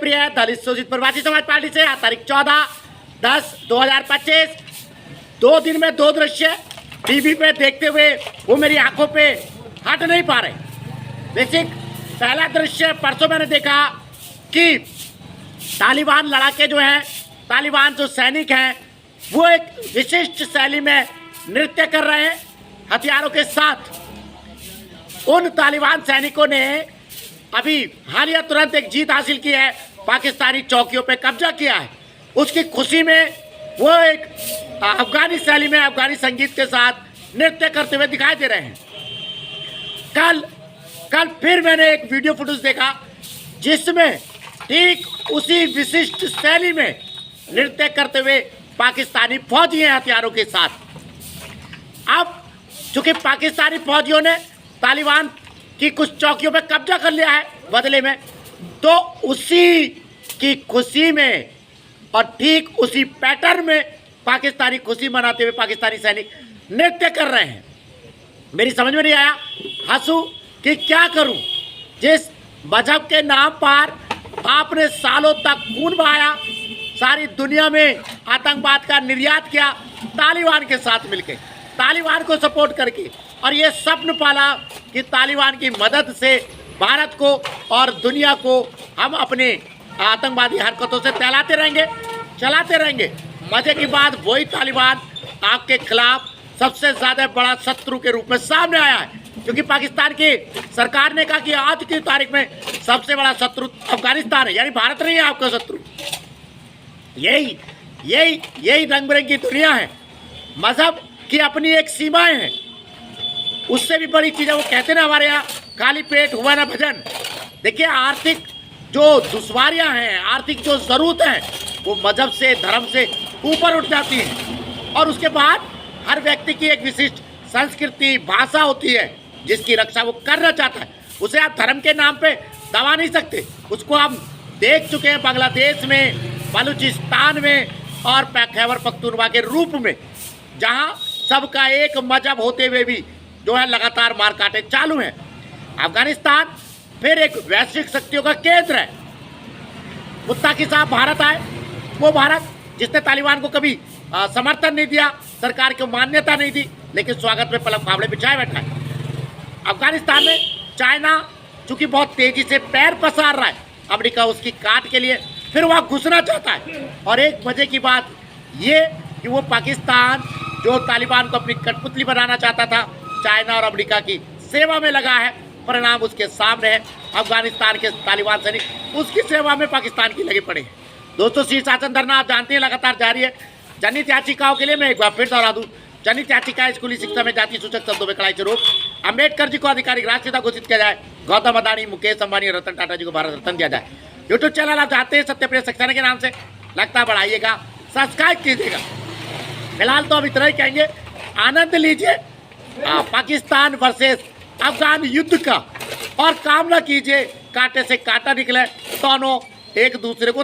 जुड़ी है दलित शोषित प्रवासी समाज पार्टी से। आज तारीख 14/10/2025। 2 दिन में 2 दृश्य टीवी पे देखते हुए वो मेरी आंखों पे हट नहीं पा रहे। बेसिक पहला दृश्य परसों मैंने देखा कि तालिबान लड़ाके जो हैं, तालिबान जो सैनिक हैं, वो एक विशिष्ट शैली में नृत्य कर रहे हैं हथियारों के साथ। उन तालिबान सैनिकों ने अभी हालिया तुरंत एक जीत हासिल की है, पाकिस्तानी चौकियों पे कब्जा किया है। उसकी खुशी में वो एक अफगानी शैली में अफगानी संगीत के साथ नृत्य करते हुए दिखाई दे रहे हैं। कल फिर मैंने एक वीडियो फुटेज देखा जिसमें ठीक उसी विशिष्ट शैली में नृत्य करते हुए पाकिस्तानी फौजी हैं हथियारों के साथ। अब चूंकि पाकिस्तानी फौजियों ने तालिबान की कुछ चौकियों पे कब्जा कर लिया है बदले में, तो उसी की खुशी में और ठीक उसी पैटर्न में पाकिस्तानी खुशी मनाते हुए पाकिस्तानी सैनिक नृत्य कर रहे हैं। मेरी समझ में नहीं आया, हंसू कि क्या करूं। जिस मजहब के नाम पर आपने सालों तक खून बहाया, सारी दुनिया में आतंकवाद का निर्यात किया तालिबान के साथ मिलकर, तालिबान को सपोर्ट करके, और ये स्वप्न पाला कि तालिबान की मदद से भारत को और दुनिया को हम अपने आतंकवादी हरकतों से टहलाते रहेंगे, चलाते रहेंगे। मजे की बात, वही तालिबान आपके खिलाफ सबसे ज़्यादा बड़ा शत्रु के रूप में सामने आया है, क्योंकि पाकिस्तान की सरकार ने कहा कि आज की तारीख में सबसे बड़ा शत्रु अफगानिस्तान है, यानी भारत नहीं है आपका शत्रु। यही रंग बिरंगी दुनिया है। मजहब की अपनी एक सीमाएं हैं, उससे भी बड़ी चीज़ है। वो कहते ना हमारे यहाँ, खाली पेट हुआ ना भजन। देखिए, आर्थिक जो दुश्वारियाँ हैं, आर्थिक जो ज़रूरत है, वो मजहब से, धर्म से ऊपर उठ जाती हैं। और उसके बाद हर व्यक्ति की एक विशिष्ट संस्कृति, भाषा होती है जिसकी रक्षा वो करना चाहता है। उसे आप धर्म के नाम पे दबा नहीं सकते। उसको आप देख चुके हैं बांग्लादेश में, बलूचिस्तान में और खैबर पख्तूनख्वा के रूप में, जहाँ सबका एक मजहब होते हुए भी जो है लगातार मार काटे चालू हैं। अफगानिस्तान फिर एक वैश्विक शक्तियों का केंद्र है। मुत्ताकी साहब भारत आए, वो भारत जिसने तालिबान को कभी समर्थन नहीं दिया, सरकार को मान्यता नहीं दी, लेकिन स्वागत में पलक फावड़े बिछाए बैठा है। अफगानिस्तान में चाइना चूंकि बहुत तेजी से पैर पसार रहा है, अमेरिका उसकी काट के लिए फिर वहाँ घुसना चाहता है। और एक मजे की बात ये कि वो पाकिस्तान जो तालिबान को अपनी कठपुतली बनाना चाहता था, चाइना और अमेरिका की सेवा में लगा है। परिणाम उसके सामने है। अफगानिस्तान के तालिबान सैनिक उसकी सेवा में पाकिस्तान की लगे पड़े हैं। दोस्तों, शीर्षासन धरना आप जानते हैं लगातार जारी है। जनहित याचिकाओं के लिए मैं एक बार फिर दोहरा दूं, जनहित याचिका स्कूली शिक्षा में जाति सूचक शब्दों में कड़ाई से रोक, अम्बेडकर जी को आधिकारिक राष्ट्रपिता घोषित किया जाए, गौतम अदानी, मुकेश अंबानी और रतन टाटा जी को भारत रत्न दिया जाए। यूट्यूब चैनल आप चाहते हैं सत्यप्रिय सक्सेना के नाम से, लगता बढ़ाइएगा, सब्सक्राइब कीजिएगा। फिलहाल तो अब इतना ही कहेंगे, आनंद लीजिए पाकिस्तान वर्सेस अफगान युद्ध का, और कामना कीजिए कांटे से कांटा निकले, दोनों एक दूसरे को